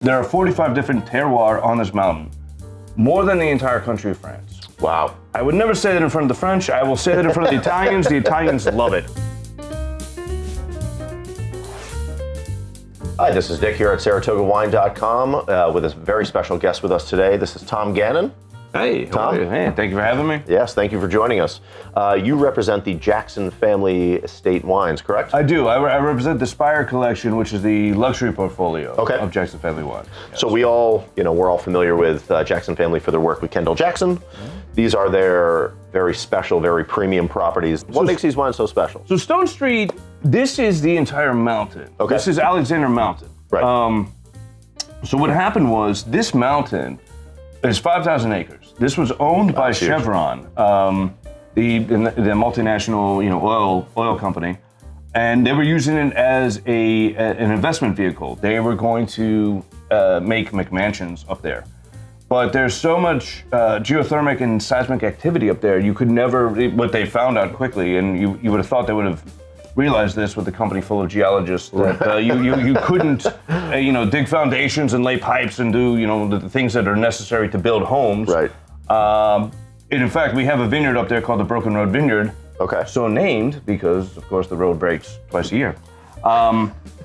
There are 45 different terroirs on this mountain, more than the entire country of France. Wow. I would never say that in front of the French. I will say that in front of the Italians. The Italians love it. Hi, this is Nick here at SaratogaWine.com with a very special guest with us today. This is Tom Gannon. Hey, Tom. Hey, thank you for having me. Yes, thank you for joining us. You represent the Jackson family estate wines, correct? I do. I represent the Spire collection, which is the luxury portfolio of Jackson family wine. Yes. So we're all familiar with Jackson family for their work with Kendall Jackson. Mm-hmm. These are their very special, very premium properties. What makes these wines so special? So Stone Street, this is the entire mountain. Okay. This is Alexander Mountain. Right. So what happened was this mountain is 5,000 acres. This was owned by Chevron, the multinational oil company, and they were using it as an investment vehicle. They were going to make McMansions up there. But there's so much geothermic and seismic activity up there, you could never, what they found out quickly, and you would have thought they would have realized this with a company full of geologists, that you couldn't dig foundations and lay pipes and do the things that are necessary to build homes. Right. And in fact, we have a vineyard up there called the Broken Road Vineyard. Okay. So named because, of course, the road breaks twice a year.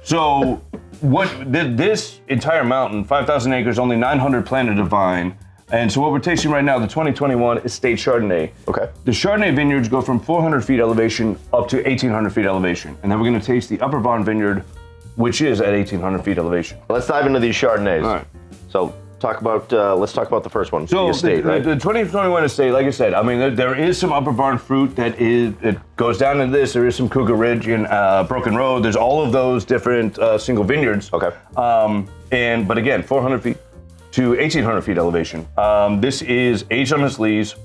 So this entire mountain, 5,000 acres, only 900 planted of vine. And so what we're tasting right now, the 2021 Estate Chardonnay. Okay. The Chardonnay vineyards go from 400 feet elevation up to 1,800 feet elevation. And then we're going to taste the Upper Barn Vineyard, which is at 1,800 feet elevation. Let's dive into these Chardonnays. All right. So let's talk about the first one, So the estate, right? The 2021 Estate, like I said, I mean, there is some Upper Barn fruit it goes down into this. There is some Cougar Ridge and Broken Road. There's all of those different single vineyards. Okay. But again, 400 feet to 1,800 feet elevation. This is aged on its lees,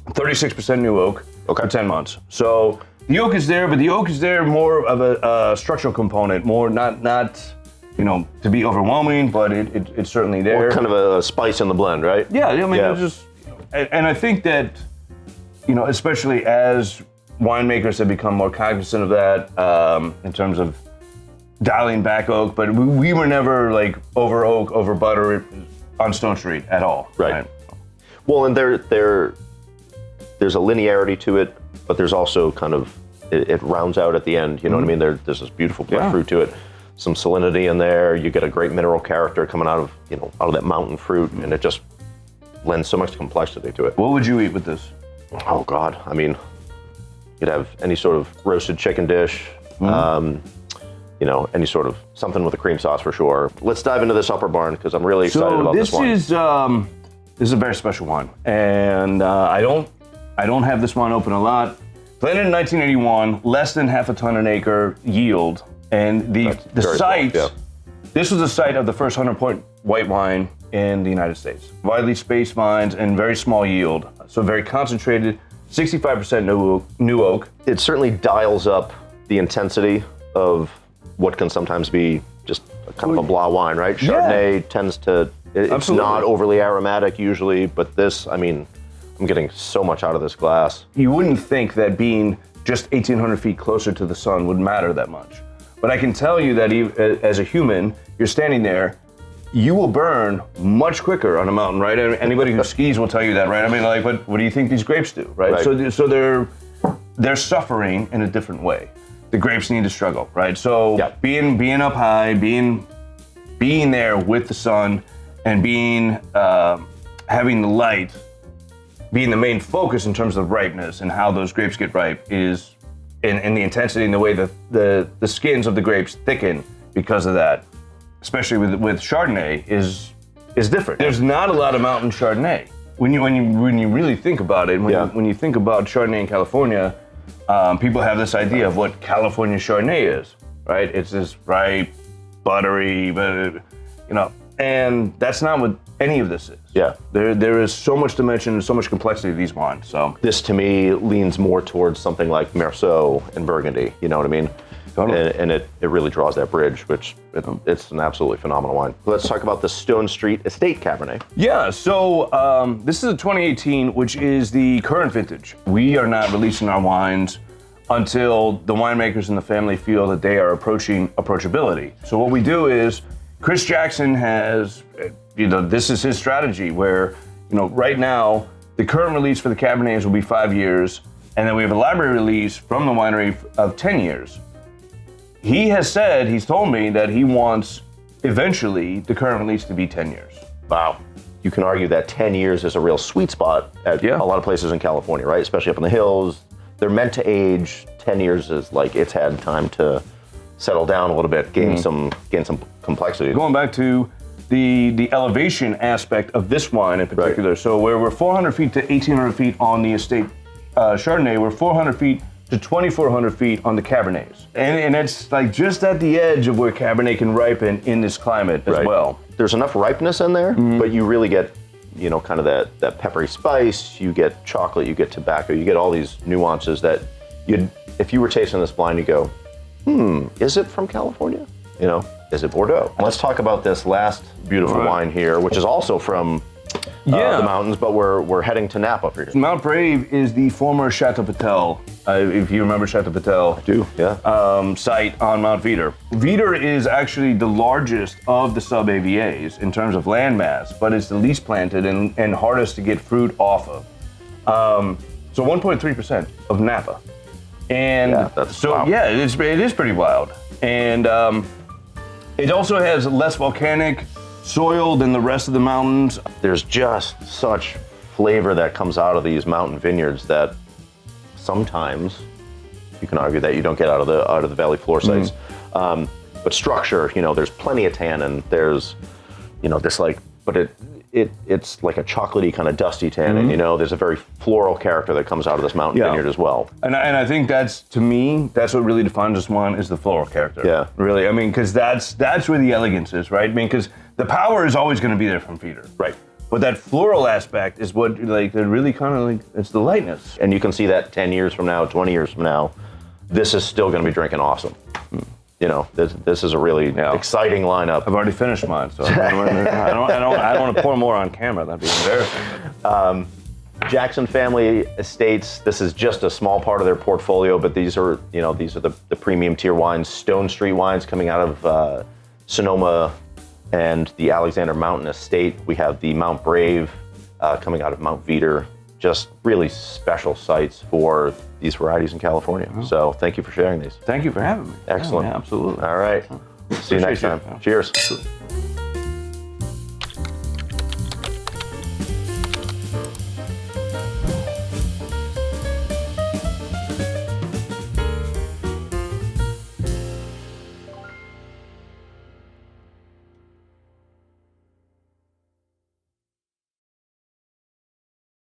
36% new oak for 10 months. So the oak is there, but the oak is there more of a structural component, more not to be overwhelming, but it's certainly there. More kind of a spice in the blend, right? Yeah, I mean, it's just, and I think that, especially as winemakers have become more cognizant of that in terms of dialing back oak, but we were never like over oak, over butter on Stone Street at all. Right. Well, and there's a linearity to it, but there's also kind of, it rounds out at the end, you know what I mean? There's this beautiful black fruit to it, some salinity in there, you get a great mineral character coming out of that mountain fruit, and it just lends so much complexity to it. What would you eat with this? Oh God, I mean, you'd have any sort of roasted chicken dish, any sort of something with a cream sauce for sure. Let's dive into this Upper Barn because I'm really excited about this wine. This is a very special wine, and I don't have this wine open a lot. Planted in 1981, less than half a ton an acre yield, and the site. This was the site of the first 100-point white wine in the United States. Widely spaced vines and very small yield, so very concentrated. 65% new oak. It certainly dials up the intensity of what can sometimes be just kind of a blah wine, right? Chardonnay tends to, it's not overly aromatic usually, but this, I mean, I'm getting so much out of this glass. You wouldn't think that being just 1,800 feet closer to the sun would matter that much. But I can tell you that as a human, you're standing there, you will burn much quicker on a mountain, right? Anybody who skis will tell you that, right? I mean, like, what do you think these grapes do, right? So they're suffering in a different way. The grapes need to struggle, right? So being up high, being there with the sun, and having the light being the main focus in terms of ripeness and how those grapes get ripe is, and the intensity and the way that the skins of the grapes thicken because of that, especially with Chardonnay, is different. There's not a lot of mountain Chardonnay. When you really think about it, when you think about Chardonnay in California, people have this idea of what California Chardonnay is, right? It's this ripe, buttery, and that's not what any of this is. Yeah. There is so much dimension and so much complexity to these wines. So this to me leans more towards something like Merceau and Burgundy, you know what I mean? Totally. And it really draws that bridge, which it's an absolutely phenomenal wine. Let's talk about the Stone Street Estate Cabernet. Yeah, so this is a 2018, which is the current vintage. We are not releasing our wines until the winemakers in the family feel that they are approaching approachability. So what we do is, Chris Jackson has, this is his strategy where, right now, the current release for the Cabernets will be 5 years, and then we have a library release from the winery of 10 years. He's told me that he wants eventually the current release to be 10 years. Wow. You can argue that 10 years is a real sweet spot at a lot of places in California, right? Especially up in the hills. They're meant to age. 10 years is like it's had time to settle down a little bit, gain some complexity. Going back to the elevation aspect of this wine in particular. Right. So where we're 400 feet to 1,800 feet on the estate Chardonnay, we're 400 feet to 2,400 feet on the Cabernets. And it's like just at the edge of where Cabernet can ripen in this climate as well. There's enough ripeness in there, but you really get, kind of that peppery spice, you get chocolate, you get tobacco, you get all these nuances that if you were tasting this blind, you go, is it from California? Is it Bordeaux? Let's talk about this last beautiful wine here, which is also from the mountains, but we're heading to Napa for here. Mount Brave is the former Chateau Patel, if you remember Chateau Patel. I do, yeah. Site on Mount Veeder. Veeder is actually the largest of the sub-AVAs in terms of land mass, but it's the least planted and hardest to get fruit off of. So 1.3% of Napa. And it is pretty wild. And it also has less volcanic soil than the rest of the mountains. There's just such flavor that comes out of these mountain vineyards that sometimes you can argue that you don't get out of the valley floor sites. But structure, there's plenty of tannin. There's, this but it's like a chocolatey kind of dusty tannin. There's a very floral character that comes out of this mountain vineyard as well. And I think to me, that's what really defines this wine is the floral character. Yeah. Really, because that's where the elegance is, right? Because the power is always going to be there from Veeder. Right. But that floral aspect is what, they're really kind of it's the lightness. And you can see that 10 years from now, 20 years from now, this is still going to be drinking awesome. This is a really exciting lineup. I've already finished mine, so I don't want to pour more on camera. That'd be embarrassing. Jackson Family Estates. This is just a small part of their portfolio, but these are the premium tier wines, Stone Street wines coming out of Sonoma and the Alexander Mountain Estate. We have the Mount Brave coming out of Mount Veeder. Just really special sites for these varieties in California. So thank you for sharing these. Thank you for having me. Excellent. Yeah, absolutely. All right. See you next time. Cheers. Absolutely.